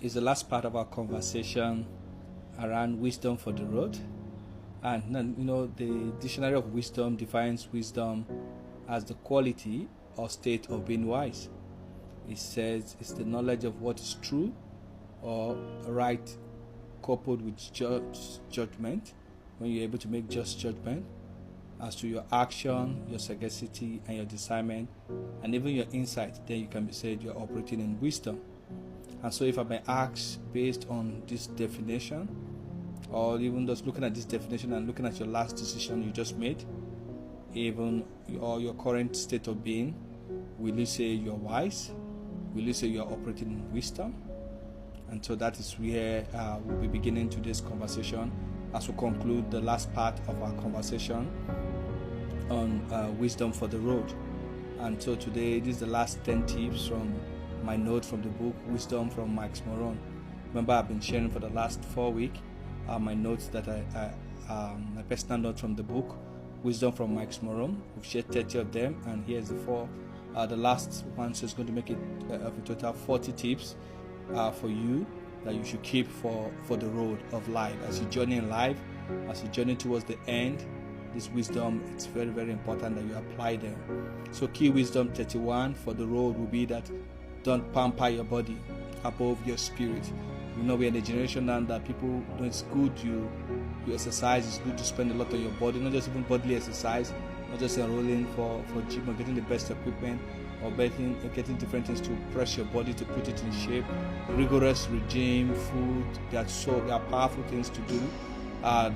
is the last part of our conversation around wisdom for the road. And the Dictionary of Wisdom defines wisdom as the quality or state of being wise. It says it's the knowledge of what is true or right, coupled with judgment, when you're able to make just judgment as to your action, your sagacity, and your discernment, and even your insight. Then you can be said you're operating in wisdom. And so if I may ask, based on this definition, or even just looking at this definition and looking at your last decision you just made, even your current state of being, will you say you're wise? Will you say you're operating in wisdom? And so that is where we'll be beginning today's conversation as we conclude the last part of our conversation on wisdom for the road. And so today, this is the last 10 tips from my note from the book Wisdom from Myles Munroe. Remember, I've been sharing for the last 4 weeks my notes that my personal notes from the book Wisdom from Myles Munroe. We've shared 30 of them, and here's the last one. So it's going to make it a total 40 tips for you that you should keep for the road of life. As you journey in life, as you journey towards the end, this wisdom, it's very, very important that you apply them. So key wisdom 31 for the road will be that don't pamper your body above your spirit. We're in a generation now that people, it's good you exercise, it's good to spend a lot on your body, not just even bodily exercise, not just enrolling for gym or getting the best equipment or getting different things to press your body to put it in shape. Rigorous regime, food, they are powerful things to do. But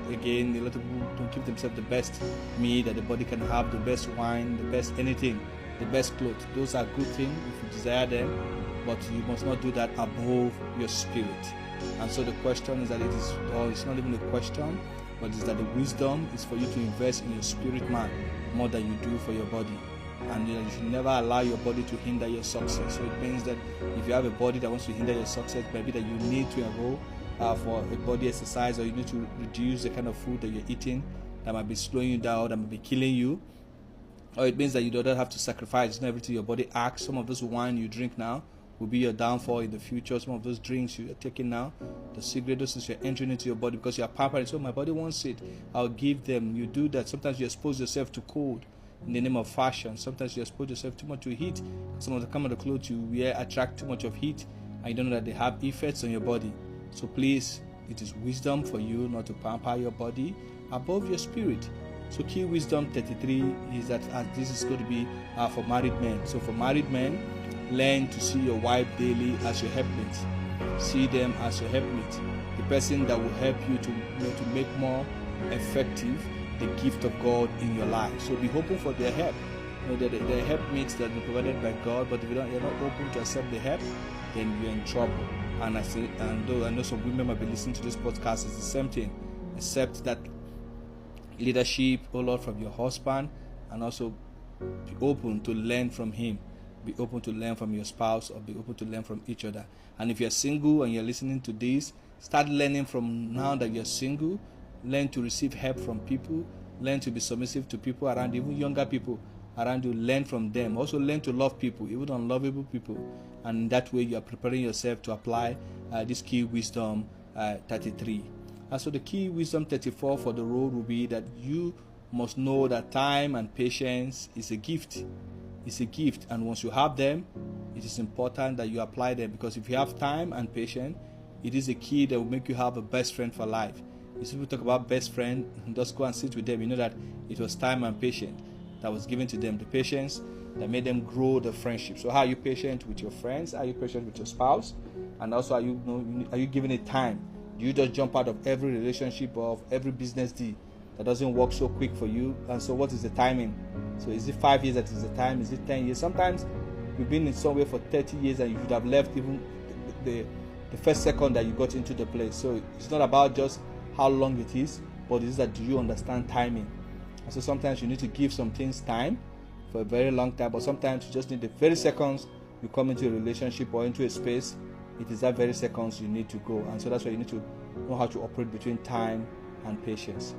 again, a lot of people don't give themselves the best meal that the body can have, the best wine, the best anything, the best clothes. Those are good things if you desire them, but you must not do that above your spirit. And so the question is that it's not even a question, but it's that the wisdom is for you to invest in your spirit man more than you do for your body. And you should never allow your body to hinder your success. So it means that if you have a body that wants to hinder your success, maybe that you need to enroll for a body exercise, or you need to reduce the kind of food that you're eating that might be slowing you down, that might be killing you. Or it means that you don't have to sacrifice. It's not everything your body asks. Some of those wine you drink now will be your downfall in the future. Some of those drinks you're taking now, the cigarette, those things you're entering into your body because you're pampering. So my body wants it, I'll give them. You do that. Sometimes you expose yourself to cold in the name of fashion. Sometimes you expose yourself too much to heat. Some of the clothes you wear attract too much of heat, and you don't know that they have effects on your body. So please, it is wisdom for you not to pamper your body above your spirit. So key wisdom 33 is that this is going to be for married men. So for married men, learn to see your wife daily as your helpmate. See them as your helpmate, the person that will help you to make more effective the gift of God in your life. So be open for their help. The helpmates that be provided by God, but if you're not open to accept the help, then you're in trouble. And though I know some women might be listening to this podcast, it's the same thing, except that leadership, Lord, from your husband, and also be open to learn from him. Be open to learn from your spouse, or be open to learn from each other. And if you're single and you're listening to this, start learning from now that you're single. Learn to receive help from people. Learn to be submissive to people around you, even younger people around you. Learn from them. Also learn to love people, even unlovable people. And that way you are preparing yourself to apply this key wisdom 33. And so the key wisdom 34 for the road will be that you must know that time and patience is a gift. It's a gift, and once you have them, it is important that you apply them, because if you have time and patience, it is a key that will make you have a best friend for life. If people talk about best friend, just go and sit with them. You know that it was time and patience that was given to them, the patience that made them grow the friendship. So how are you patient with your friends? Are you patient with your spouse? And also, are you giving it time? Do you just jump out of every relationship or of every business deal that doesn't work so quick for you? And so what is the timing? So is it 5 years that is the time? Is it 10 years? Sometimes you've been in somewhere for 30 years and you should have left even the first second that you got into the place. So it's not about just how long it is, but it is that do you understand timing? And so sometimes you need to give some things time for a very long time, but sometimes you just need the very seconds you come into a relationship or into a space. It is that very seconds you need to go. And so that's why you need to know how to operate between time and patience.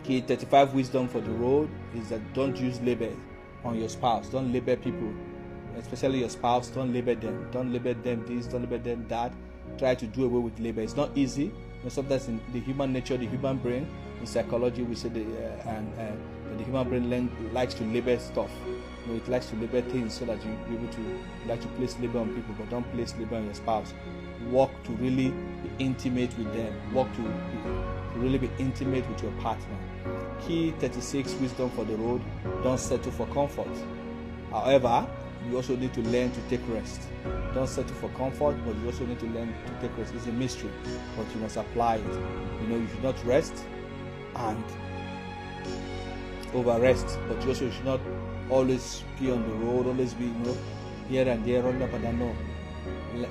Key 35 wisdom for the road is that don't use labels on your spouse. Don't label people especially your spouse. Don't label them. Don't label them this. Don't label them that. Try to do away with label. It's not easy. Sometimes in the human nature, the human brain, in psychology, we say the human brain likes to label stuff. It likes to label things so that you be able to like to place label on people, but don't place label on your spouse. Work to really be intimate with them. Work to really be intimate with your partner. Key 36, wisdom for the road. Don't settle for comfort. However, you also need to learn to take rest. Don't settle for comfort, but you also need to learn to take rest. It's a mystery, but you must apply it. You should not rest and over rest, but you also should not always be on the road, always be here and there, running up and down. No.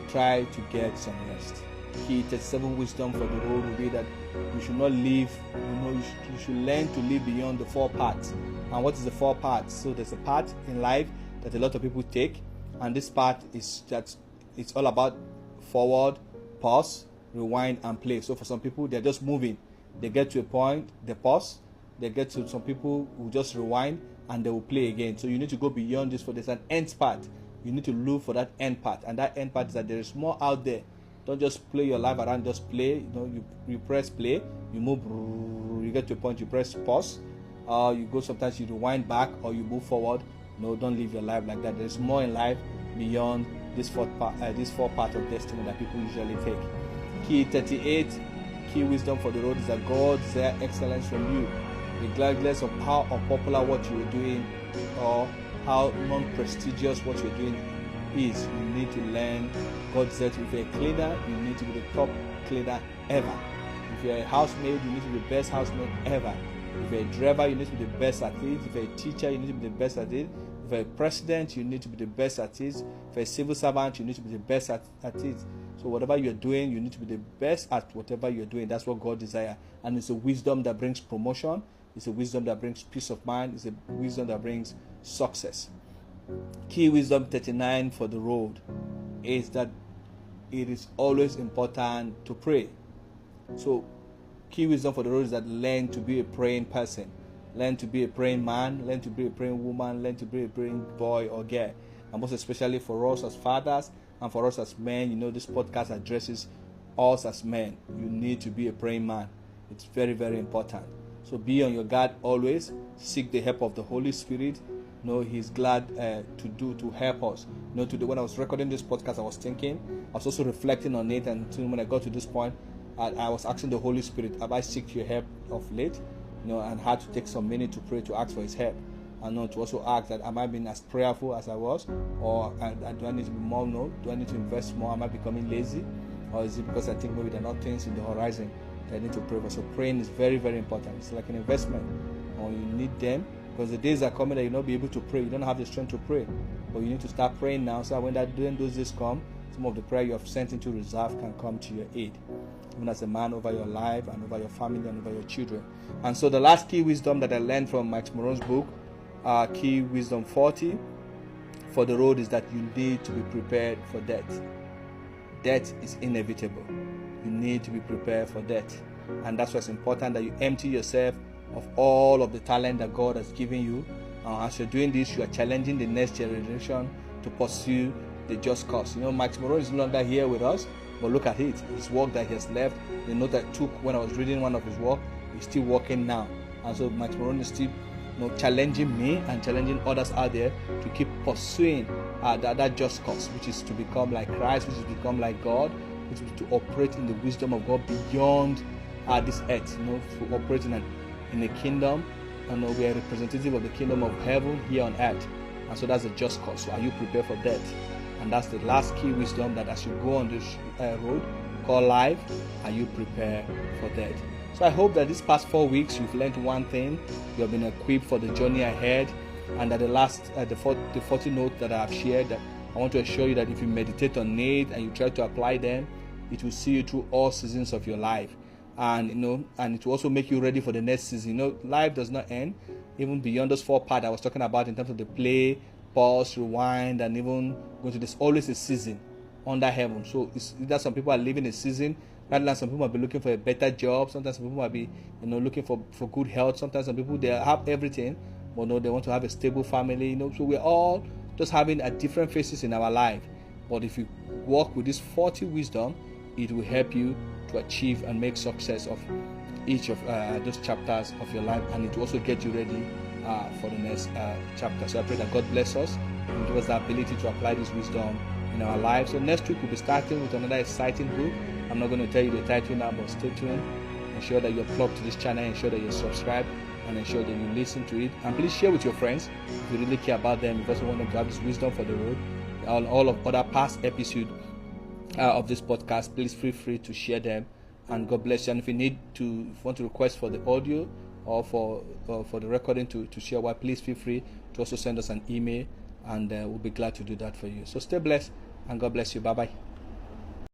Try to get some rest. Key 37, wisdom for the road will be that you should not live, you should learn to live beyond the 4 parts. And what is the 4 parts? So there's a part in life that a lot of people take, and this part is that it's all about forward, pause, rewind, and play. So for some people, they're just moving. They get to a point, they pause. They get to some people who just rewind and they will play again. So you need to go beyond this. For there's an end part. You need to look for that end part, and that end part is that there is more out there. Don't just play your life around, just play. You press play, you move, you get to a point, you press pause, you go, sometimes you rewind back, or you move forward. No, don't live your life like that. There is more in life beyond this 4 part of destiny that people usually take. Key 38, key wisdom for the road is that God desires excellence from you, regardless of how unpopular what you are doing or how non-prestigious what you're doing is. You need to learn. God said if you're a cleaner, you need to be the top cleaner ever. If you're a housemaid, you need to be the best housemaid ever. If you're a driver, you need to be the best at it. If you're a teacher, you need to be the best at it. If you're a president, you need to be the best at it. If you're a civil servant, you need to be the best at it. So whatever you're doing, you need to be the best at whatever you're doing. That's what God desires. And it's a wisdom that brings promotion. It's a wisdom that brings peace of mind. It's a wisdom that brings success. Key wisdom 39 for the road is that it is always important to pray. So key wisdom for the road is that learn to be a praying person. Learn to be a praying man. Learn to be a praying woman. Learn to be a praying boy or girl. And most especially for us as fathers and for us as men, this podcast addresses us as men. You need to be a praying man. It's very, very important. So be on your guard always. Seek the help of the Holy Spirit. He's glad to help us. Today when I was recording this podcast, I was thinking, I was also reflecting on it, and when I got to this point, I was asking the Holy Spirit, have I sought your help of late? And had to take some minute to pray, to ask for His help, and to also ask that, am I being as prayerful as I was, or do I need to be more? Do I need to invest more? Am I becoming lazy, or is it because I think maybe there are not things in the horizon that I need to pray for? So praying is very, very important. It's like an investment, or you need them. Because the days are coming that you'll not be able to pray. You don't have the strength to pray. But you need to start praying now, so when those days come, some of the prayer you have sent into reserve can come to your aid. Even as a man, over your life and over your family and over your children. And so the last key wisdom that I learned from Myles Munroe's book, key wisdom 40 for the road, is that you need to be prepared for death. Death is inevitable. You need to be prepared for death. And that's why it's important that you empty yourself of all of the talent that God has given you. As you're doing this, you are challenging the next generation to pursue the just cause. Myles Munroe is no longer here with us, but look at it. His work that he has left, the note that took when I was reading one of his work, is still working now. And so Myles Munroe is still challenging me and challenging others out there to keep pursuing that just cause, which is to become like Christ, which is to become like God, which is to operate in the wisdom of God beyond this earth, to operate in a kingdom, and we are representative of the kingdom of heaven here on earth. And so that's a just cause. So are you prepared for death? And that's the last key wisdom, that as you go on this road called life, are you prepared for death? So I hope that these past 4 weeks you've learned one thing. You have been equipped for the journey ahead, and that the 40 notes that I have shared, that I want to assure you that if you meditate on it and you try to apply them, it will see you through all seasons of your life. And and it will also make you ready for the next season. Life does not end. Even beyond those 4 parts I was talking about, in terms of the play, pause, rewind, and even going to, there's always a season under heaven. So it's either some people are living a season, rather than some people might be looking for a better job. Sometimes some people might be looking for good health. Sometimes some people, they have everything, but no, they want to have a stable family. So we're all just having a different phases in our life. But if you walk with this 40 wisdom, it will help you to achieve and make success of each of those chapters of your life, and it will also get you ready for the next chapter. So I pray that God bless us and give us the ability to apply this wisdom in our lives. So next week we'll be starting with another exciting book. I'm not going to tell you the title now, but stay tuned. Ensure that you're plugged to this channel, ensure that you're subscribed, and ensure that you listen to it. And please share with your friends if you really care about them. If you also want them to have this wisdom for the road, all of other past episodes of this podcast, please feel free to share them. And God bless you. And if you want to request for the audio or for the recording to share, please feel free to also send us an email, and we'll be glad to do that for you. So stay blessed, and God bless you. Bye bye.